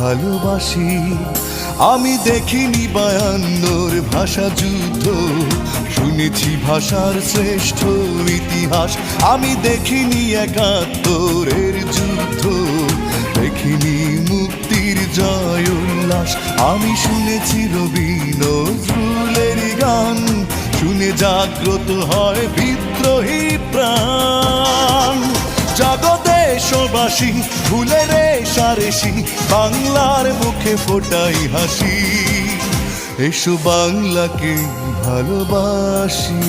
ভালোবাসি। আমি দেখিনি 52 ভাষা যুদ্ধ, শুনেছি ভাষার শ্রেষ্ঠ ইতিহাস। আমি দেখিনি 71 যুদ্ধ, দেখিনি মুক্তির জয় উল্লাস। আমি শুনেছি রবি নজরুলের গান, শুনে জাগ্রত হয় বিদ্রোহী প্রাণ। জাগো দেশবাসী, ভুলে রেশারেশি, বাংলার মুখে ফোটাই হাসি। এসো বাংলাকে ভালোবাসি।